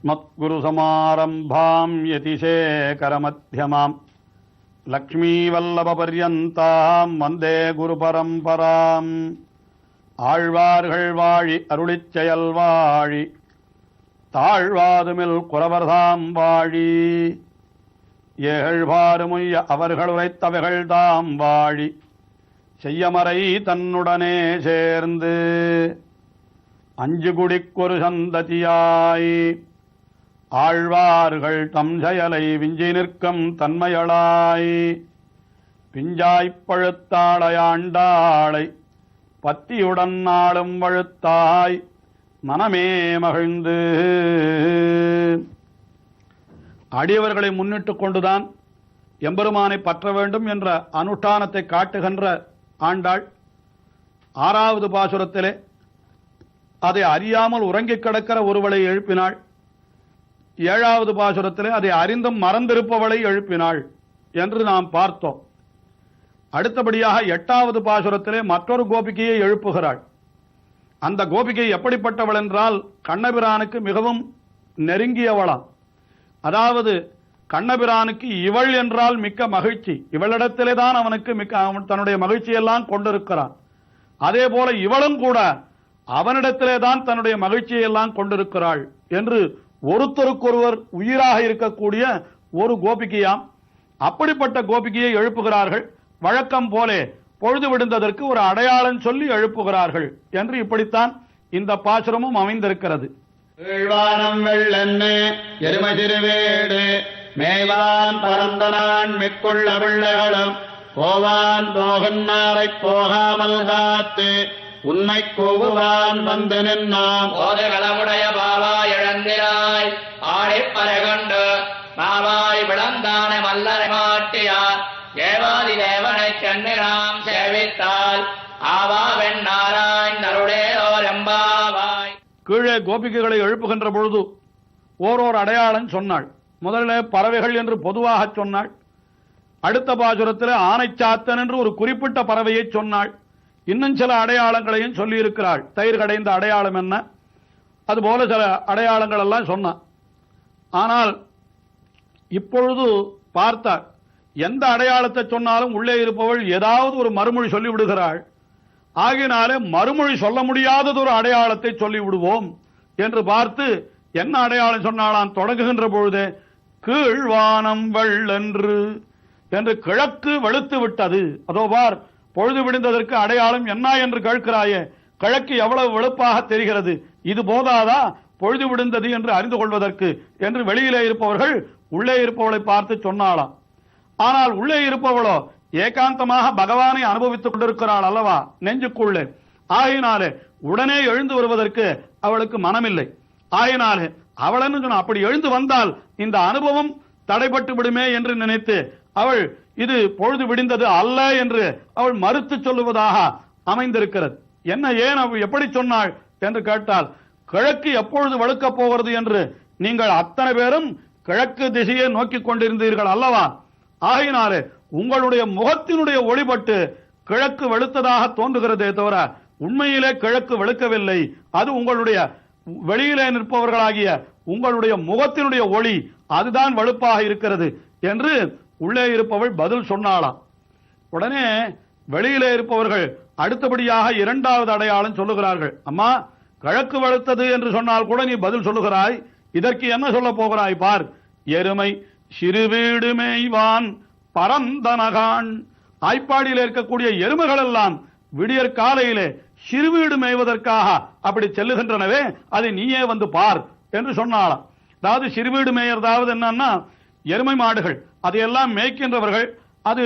अस्मत्गुरुसमारम्भां यतिशेखरमध्यमां लक्ष्मीवल्लभपर्यन्तां वन्दे गुरुपरम्पराम् ஆழ்வார்கள் வாழி அருளிச் செயல் வாழி தாழ்வாதுமில் குறவர்தாம் வாழி ஏகழ்வாறுமுய்ய அவர்கள் உரைத்தவைகள் தாம் வாழி செய்யமறை தன்னுடனே சேர்ந்து அஞ்சு குடிக்கொரு சந்ததியாய் ஆழ்வார்கள் தம் செயலை விஞ்சி நிற்கும் தன்மையளாய் பிஞ்சாய்ப் பழுத்தாளையாண்டாளை பத்தியுடன் நாளும் வழுத்தாய் மனமே மகிழ்ந்து. அடியவர்களை முன்னிட்டு கொண்டுதான் எம்பெருமானை பற்ற வேண்டும் என்ற அனுஷ்டானத்தை காட்டுகின்ற ஆண்டாள் 6வது பாசுரத்திலே அதை அறியாமல் உறங்கிக் கிடக்கிற ஒருவளை எழுப்பினாள். 7வது பாசுரத்திலே அதை அறிந்தும் மறந்திருப்பவளை எழுப்பினாள் என்று நாம் பார்த்தோம். அடுத்தபடியாக 8வது பாசுரத்திலே மற்றொரு கோபிகையை எழுப்புகிறாள். அந்த கோபிகை எப்படிப்பட்டவள் என்றால் கண்ணபிரானுக்கு மிகவும் நெருங்கியவளாம். அதாவது கண்ணபிரானுக்கு இவள் என்றால் மிக்க மகிழ்ச்சி, இவளிடத்திலே தான் அவனுக்கு தன்னுடைய மகிழ்ச்சியெல்லாம் கொண்டிருக்கிறான். அதே போல இவளும் கூட அவனிடத்திலே தான் தன்னுடைய மகிழ்ச்சியெல்லாம் கொண்டிருக்கிறாள் என்று ஒருத்தருக்கொருவர் உயிராக இருக்கக்கூடிய ஒரு கோபிகையாம். அப்படிப்பட்ட கோபிகையை எழுப்புகிறார்கள். வழக்கம் போலே பொழுது விடுந்ததற்கு ஒரு அடையாளம் சொல்லி எழுப்புகிறார்கள் என்று இப்படித்தான் இந்த பாசுரமும் அமைந்திருக்கிறது. எருமசிறுவேடு மேவான் பரந்தனான் மிக்குள்ள பிள்ளைகளும் போவான் போகன்னாரை போகாமல் காத்து உன்னை கோவுவான் வந்து நின்னான் போது களமுடைய பாவா இழந்திராய் ஆடிப்பறை கொண்டு மாவாய் விளந்தான மல்லரை மாட்டியார் தேவாதி தேவனை சென்னிராம் சேவித்தால் ஆவா வெண்ணாராய் நருடேரோர் எம்பாவாய். கீழே கோபிகைகளை எழுப்புகின்ற பொழுது ஓரோர் அடையாளம் சொன்னாள். முதலிலே பறவைகள் என்று பொதுவாக சொன்னாள். அடுத்த பாசுரத்தில் ஆனைச்சாத்தன் என்று ஒரு குறிப்பிட்ட பறவையை சொன்னாள். இன்னும் சில அடையாளங்களையும் சொல்லி இருக்கிறாள். தயிர் கடைந்த அடையாளம் என்ன, அதுபோல சில அடையாளங்கள் எல்லாம் சொன்னான். ஆனால் இப்பொழுது பார்த்தாள், எந்த அடையாளத்தை சொன்னாலும் உள்ளே இருப்பவள் ஏதாவது ஒரு மறுமொழி சொல்லி விடுகிறாள். ஆகினாலே மறுமொழி சொல்ல முடியாதது ஒரு அடையாளத்தை சொல்லி விடுவோம் என்று பார்த்து என்ன அடையாளம் சொன்னாலாம் தொடங்குகின்ற பொழுதே கீழ்வானம் வெள்ளென்று என்று கிழக்கு வெளுத்து விட்டது. அதோ பார், பொழுது விடுந்ததற்கு அடையாளம் என்ன என்று கேட்கிறாயே, கிழக்கு எவ்வளவு வெளுப்பாக தெரிகிறது, இது போதாதா பொழுது விடுந்தது என்று அறிந்து கொள்வதற்கு என்று வெளியிலே இருப்பவர்கள் உள்ளே இருப்பவளை பார்த்து சொன்னாலாம். ஆனால் உள்ளே இருப்பவளோ ஏகாந்தமாக பகவானை அனுபவித்துக் கொண்டிருக்கிறாள் அல்லவா நெஞ்சுக்குள்ளே. ஆகினாலே உடனே எழுந்து வருவதற்கு அவளுக்கு மனமில்லை. ஆகினாலே அவள் என்ன சொன்ன, அப்படி எழுந்து வந்தால் இந்த அனுபவம் தடைபட்டு விடுமே என்று நினைத்து அவள் இது பொழுது விடிந்தது அல்ல என்று அவள் மறுத்து சொல்லுவதாக அமைந்திருக்கிறது. என்ன, ஏன் அவள் எப்படி சொன்னாள் என்று கேட்டால், கிழக்கு எப்பொழுது வழுக்கப் போகிறது என்று நீங்கள் அத்தனை பேரும் கிழக்கு திசையை நோக்கி கொண்டிருந்தீர்கள் அல்லவா. ஆகினாலே உங்களுடைய முகத்தினுடைய ஒளிபட்டு கிழக்கு வெளுத்ததாக தோன்றுகிறதே தவிர உண்மையிலே கிழக்கு வெளுக்கவில்லை. அது உங்களுடைய வெளியிலே நிற்பவர்களாகிய உங்களுடைய முகத்தினுடைய ஒளி அதுதான் வெளுப்பாக இருக்கிறது என்று உள்ளே இருப்பவள் பதில் சொன்னாளாம். உடனே வெளியிலே இருப்பவர்கள் அடுத்தபடியாக 2வது அடையாளம் சொல்லுகிறார்கள். அம்மா, கிழக்கு வெளுத்தது என்று சொன்னால் கூட நீ பதில் சொல்லுகிறாய், இதற்கு என்ன சொல்ல போகிறாய் பார். எருமை சிறுவீடு மேய்வான் பரந்தனகான். ஆய்ப்பாடியில் இருக்கக்கூடிய எருமைகள் எல்லாம் விடியற் காலையிலே சிறுவீடு மேய்வதற்காக அப்படி செல்லுகின்றனவே, அதை நீயே வந்து பார் என்று சொன்னாலாம். அதாவது சிறுவீடு மேயறதாவது என்னன்னா, எருமை மாடுகள் அதையெல்லாம் மேய்க்கின்றவர்கள் அது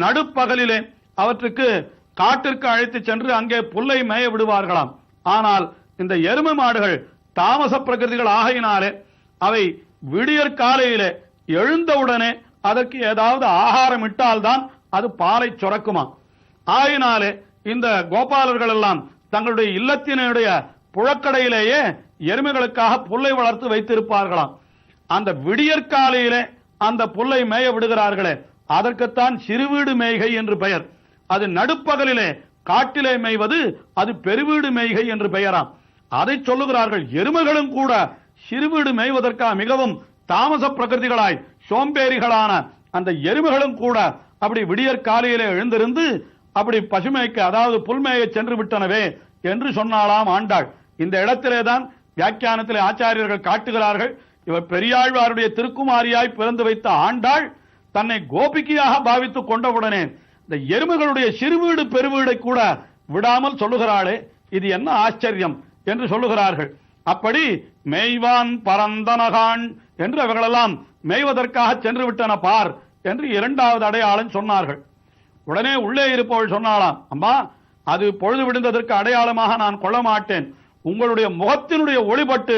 நடுப்பகலிலே அவற்றுக்கு காட்டிற்கு அழைத்து சென்று அங்கே புல்லை மேய விடுவார்களாம். ஆனால் இந்த எருமை மாடுகள் தாமச பிரகிருதிகள் ஆகையினாலே அவை விடியற் காலையிலே எழுந்தவுடனே அதற்கு ஏதாவது ஆகாரம் இட்டால்தான் அது பாலை சுரக்குமா. ஆகினாலே இந்த கோபாலர்கள் எல்லாம் தங்களுடைய இல்லத்தினுடைய புழக்கடையிலேயே எருமைகளுக்காக புல்லை வளர்த்து வைத்திருப்பார்களாம். அந்த விடியற்காலையிலே அந்த புல்லை மேய விடுகிறார்களே, அதற்குத்தான் சிறுவீடு மேய்கை என்று பெயர். அது நடுப்பகலிலே காட்டிலே மேய்வது அது பெருவீடு மேய்கை என்று பெயராம். அதை சொல்லுகிறார்கள். எருமைகளும் கூட சிறுவீடு மேய்வதற்காக மிகவும் தாமச பிரகிருதிகளாய் சோம்பேறிகளான அந்த எருமைகளும் கூட அப்படி விடியற் காலையிலே எழுந்திருந்து அப்படி பசுமைக்கு அதாவது புல்மேய சென்று விட்டனவே என்று சொன்னாலாம் ஆண்டாள். இந்த இடத்திலேதான் வியாக்கியானத்திலே ஆச்சாரியர்கள் காட்டுகிறார்கள், இவர் பெரியாழ்வாருடைய திருக்குமாரியாய் பிறந்து வைத்த ஆண்டாள் தன்னை கோபிகையாக பாவித்துக் கொண்டவுடனே இந்த எருமைகளுடைய சிறுவீடு பெருவீடை கூட விடாமல் சொல்லுகிறாளே, இது என்ன ஆச்சரியம் என்று சொல்லுகிறார்கள். அப்படி மேய்வான் பரந்தனகான் என்று அவர்களெல்லாம் மேய்வதற்காக சென்று விட்டன பார் என்று இரண்டாவது அடையாளம் சொன்னார்கள். உடனே உள்ளே இருப்பவள் சொன்னாலாம், அம்மா அது பொழுது விடுந்ததற்கு அடையாளமாக நான் கொள்ள மாட்டேன். உங்களுடைய முகத்தினுடைய ஒளிபட்டு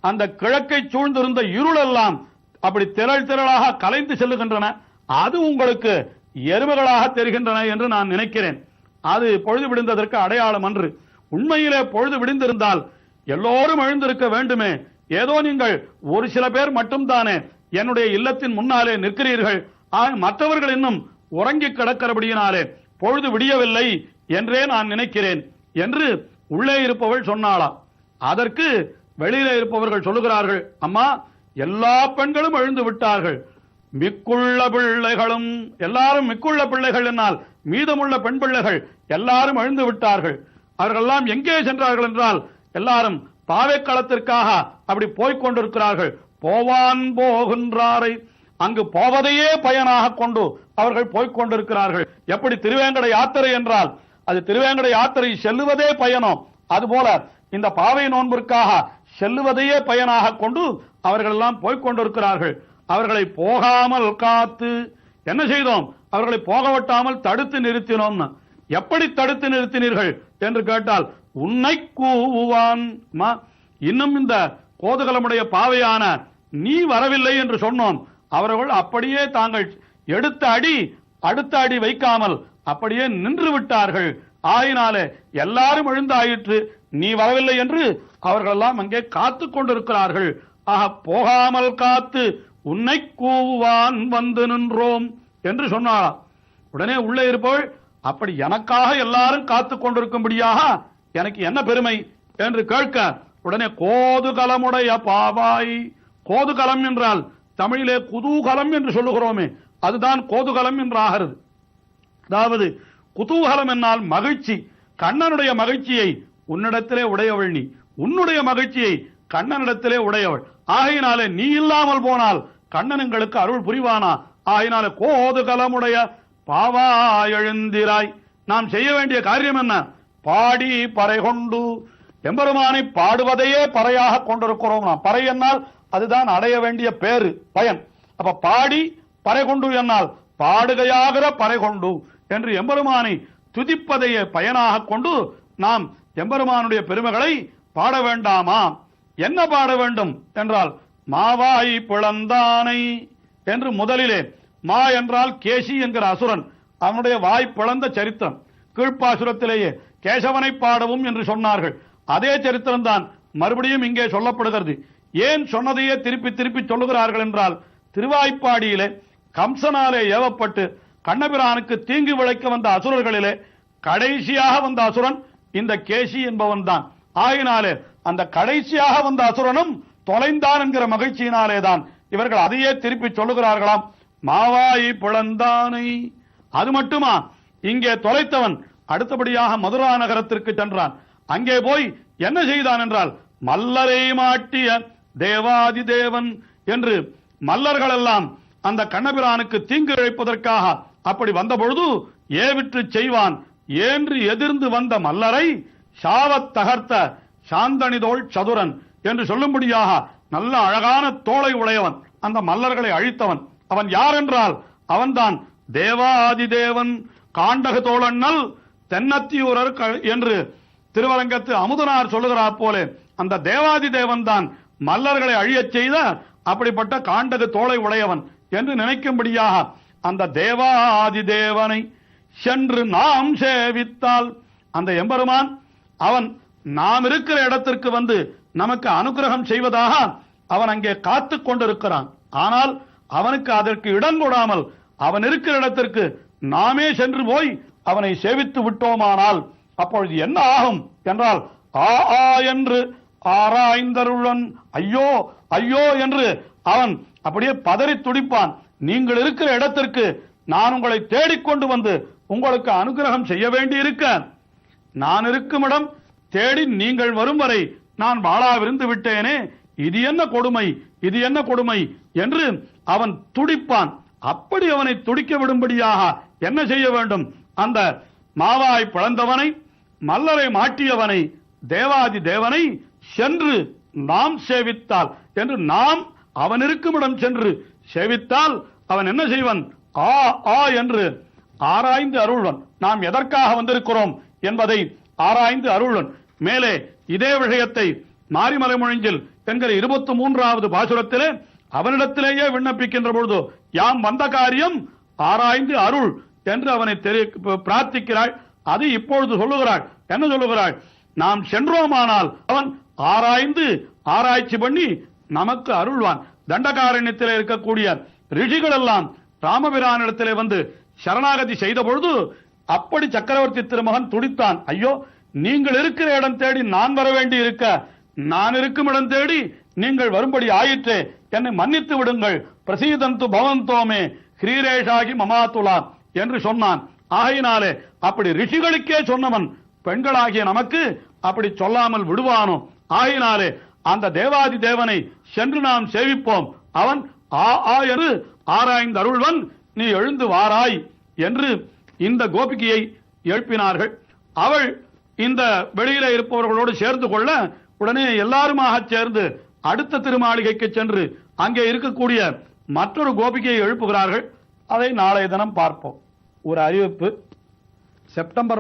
அந்த கிழக்கை சூழ்ந்திருந்த இருளெல்லாம் அப்படி திரள் திரளாக கலைந்து செல்லுகின்றன, அது உங்களுக்கு எருமைகளாக தெரிகின்றன என்று நான் நினைக்கிறேன். அது பொழுது விடுந்ததற்கு அடையாளம் அன்று. உண்மையிலே பொழுது விடுந்திருந்தால் எல்லோரும் எழுந்திருக்க வேண்டுமே. ஏதோ நீங்கள் ஒரு சில பேர் மட்டும்தானே என்னுடைய இல்லத்தின் முன்னாலே நிற்கிறீர்கள், மற்றவர்கள் இன்னும் உறங்கி கிடக்கிறபடியினாலே பொழுது விடியவில்லை என்றே நான் நினைக்கிறேன் என்று உள்ளே இருப்பவள் சொன்னாளாம். அதற்கு வெளியிலே இருப்பவர்கள் சொல்லுகிறார்கள், அம்மா எல்லா பெண்களும் எழுந்து விட்டார்கள், மிக்குள்ள பிள்ளைகளும் எல்லாரும் மிக்குள்ள பிள்ளைகள் என்னால் மீதமுள்ள பெண் பிள்ளைகள் எல்லாரும் எழுந்து விட்டார்கள். அவர்களெல்லாம் எங்கே சென்றார்கள் என்றால் எல்லாரும் பாவைக்களத்திற்காக அப்படி போய்கொண்டிருக்கிறார்கள். போவான் போகின்றாரை அங்கு போவதையே பயனாக கொண்டு அவர்கள் போய்கொண்டிருக்கிறார்கள். எப்படி திருவேங்கட யாத்திரை என்றால் அது திருவேங்கட யாத்திரை செல்லுவதே பயணம், அதுபோல இந்த பாவை நோன்பிற்காக செல்லுவதையே பயனாக கொண்டு அவர்கள் எல்லாம் போய்கொண்டிருக்கிறார்கள். அவர்களை போகாமல் காத்து என்ன செய்தோம், அவர்களை போகவிட்டாமல் தடுத்து நிறுத்தினோம். எப்படி தடுத்து நிறுத்தினீர்கள் என்று கேட்டால் உன்னை கூவான், இன்னும் இந்த கோதுகலமுடைய பாவையான நீ வரவில்லை என்று சொன்னோம். அவர்கள் அப்படியே தாங்கள் எடுத்த அடி அடுத்த அடி வைக்காமல் அப்படியே நின்று விட்டார்கள். ஆயினாலே எல்லாரும் எழுந்தாயிற்று, நீ வரவில்லை என்று அவர்கள் எல்லாம் அங்கே காத்து கொண்டிருக்கிறார்கள். ஆக போகாமல் காத்து உன்னை கூவான் வந்து நின்றோம் என்று சொன்னாராம். உடனே உள்ளே இருப்பவள், அப்படி எனக்காக எல்லாரும் காத்து கொண்டிருக்கும்படியாக எனக்கு என்ன பெருமை என்று கேட்க, உடனே கோதுகலமுடைய பாவாய், கோதுகலம் என்றால் தமிழிலே குதூகலம் என்று சொல்லுகிறோமே, அதுதான் கோதுகலம் என்றாகிறது. அதாவது குதூகலம் என்னால் மகிழ்ச்சி, கண்ணனுடைய மகிழ்ச்சியை உன்னிடத்திலே உடையவள் நீ, உன்னுடைய மகிழ்ச்சியை கண்ணனிடத்திலே உடையவள். ஆகையினாலே நீ இல்லாமல் போனால் கண்ணன் எங்களுக்கு அருள் புரிவானா? ஆகையினாலே கோதுகலமுடைய பாவா எழுந்திராய். நாம் செய்ய வேண்டிய காரியம் என்ன? பாடி பறை கொண்டு எம்பெருமானை பாடுவதையே பறையாக கொண்டிருக்கிறோம். நாம் பறை என்னால் அதுதான் அடைய வேண்டிய பேரு பயன். அப்ப பாடி பறை கொண்டு என்னால் பாடுகையாகிற பறை கொண்டு என்று எம்பெருமானை துதிப்பதையே பயனாக கொண்டு நாம் எம்பெருமானுடைய பெருமைகளை பாட வேண்டாமா? என்ன பாட வேண்டும் என்றால் மாவாய் பிளந்தானை என்று முதலிலே, மா என்றால் கேசி என்கிற அசுரன், அவனுடைய வாய் பிளந்த சரித்திரம் கீழ்ப்பாசுரத்திலேயே கேசவனை பாடவும் என்று சொன்னார்கள். அதே சரித்திரம் தான் மறுபடியும் இங்கே சொல்லப்படுகிறது. ஏன் சொன்னதையே திருப்பி திருப்பி சொல்லுகிறார்கள் என்றால், திருவாய்ப்பாடியிலே கம்சனாலே ஏவப்பட்டு கண்ணபிரானுக்கு தீங்கு விளைக்க வந்த அசுரர்களிலே கடைசியாக வந்த அசுரன் இந்த கேசி என்பவன் தான். ஆகினாலே அந்த கடைசியாக வந்த அசுரனும் தொலைந்தான் என்கிற மகிழ்ச்சியினாலே தான் இவர்கள் அதையே திருப்பி சொல்லுகிறார்களாம், மாவாய் பிளந்தானை. அது மட்டுமா, இங்கே தொலைத்தவன் அடுத்தபடியாக மதுரா நகரத்திற்கு சென்றான். அங்கே போய் என்ன செய்தான் என்றால், மல்லரை மாட்டிய தேவாதி தேவன் என்று மல்லர்கள் எல்லாம் அந்த கண்ணபிரானுக்கு தீங்கு இழைப்பதற்காக அப்படி வந்த பொழுது ஏவிற்று செய்வான் என்று எதிர்ந்து வந்த மல்லரை சாவத் தகர்த்த சாந்தனிதோள் சதுரன் என்று சொல்லும்படியாக நல்ல அழகான தோளை உடையவன், அந்த மல்லர்களை அழித்தவன். அவன் யார் என்றால் அவன்தான் தேவாதி தேவன். காண்டக தோழன்னல் தென்னத்தியூரர் என்று திருவரங்கத்து அமுதனார் சொல்லுகிறார் போலே அந்த தேவாதி தேவன் தான் மல்லர்களை அழியச் செய்த அப்படிப்பட்ட காண்டக தோளை உடையவன் என்று நினைக்கும்படியாக அந்த தேவாதி தேவனை சென்று நாம் சேவித்தால், அந்த எம்பெருமான் அவன் நாம் இருக்கிற இடத்திற்கு வந்து நமக்கு அனுகிரகம் செய்வதாக அவன் அங்கே காத்து கொண்டிருக்கிறான். ஆனால் அவனுக்கு அதற்கு இடம் கொடாமல் அவன் இருக்கிற இடத்திற்கு நாமே சென்று போய் அவனை சேவித்து விட்டோமானால் அப்பொழுது என்ன ஆகும் என்றால், ஆ என்று ஆராய்ந்தருளன். ஐயோ ஐயோ என்று அவன் அப்படியே பதறி துடிப்பான். நீங்கள் இருக்கிற இடத்திற்கு நான் உங்களை தேடிக்கொண்டு வந்து உங்களுக்கு அனுகிரகம் செய்ய வேண்டி இருக்க, நான் இருக்கும் இடம் தேடி நீங்கள் வரும் வரை நான் வாழாவிருந்து விட்டேனே, இது என்ன கொடுமை, இது என்ன கொடுமை என்று அவன் துடிப்பான். அப்படி அவனை துடிக்க விடும்படியாக என்ன செய்ய வேண்டும்? அந்த மாவாய் பிளந்தவனை, மல்லரை மாட்டியவனை, தேவாதி தேவனை சென்று நாம் சேவித்தால் என்று, நாம் அவன் இருக்கும் இடம் சென்று சேவித்தால் அவன் என்ன செய்வன்? ஆ ஆ என்று ஆராய்ந்து அருள்வன். நாம் எதற்காக வந்திருக்கிறோம் என்பதை ஆராய்ந்து அருள்வன். மேலே இதே விஷயத்தை மாரிமலை முழங்கில் என்கிற 23வது பாசுரத்திலே அவனிடத்திலேயே விண்ணப்பிக்கின்ற பொழுது, யாம் வந்த காரியம் ஆராய்ந்து அருள் என்று அவனை பிரார்த்திக்கிறாள். அது இப்பொழுது சொல்லுகிறாள். என்ன சொல்லுகிறாள்? நாம் சென்றோமானால் அவன் ஆராய்ந்து ஆராய்ச்சி பண்ணி நமக்கு அருள்வான். தண்டகாரண்யத்திலே இருக்கக்கூடிய ரிஷிகள் எல்லாம் ராமபிரானிடத்திலே வந்து சரணாகதி செய்த பொழுது அப்படி சக்கரவர்த்தி திருமகன் துடித்தான். ஐயோ, நீங்கள் இருக்கிற இடம் தேடி நான் வர வேண்டி இருக்க, நான் இருக்கும் இடம் தேடி நீங்கள் வரும்படி ஆயிற்றே, என்னை மன்னித்து விடுங்கள். பிரசீதந்து பவந்தோமே ஹ்ரீரேஷாகி மமாத்துலா என்று சொன்னான். ஆகையினாலே அப்படி ரிஷிகளுக்கே சொன்னவன் பெண்களாகிய நமக்கு அப்படி சொல்லாமல் விடுவானோ? ஆகையினாலே அந்த தேவாதி தேவனை சென்று நாம் சேவிப்போம். அவன் ஆ ஆ என்று ஆராய்ந்து அருள்வன், நீ எழுந்து வாராய் என்று இந்த கோபிகையை எழுப்பினார்கள். அவள் இந்த வெளியில இருப்பவர்களோடு சேர்ந்து கொள்ள உடனே எல்லாருமாக சேர்ந்து அடுத்த திருமாளிகைக்கு சென்று அங்கே இருக்கக்கூடிய மற்றொரு கோபிகையை எழுப்புகிறார்கள். அதை நாளைய தினம் பார்ப்போம். ஒரு அறிவிப்பு. செப்டம்பர்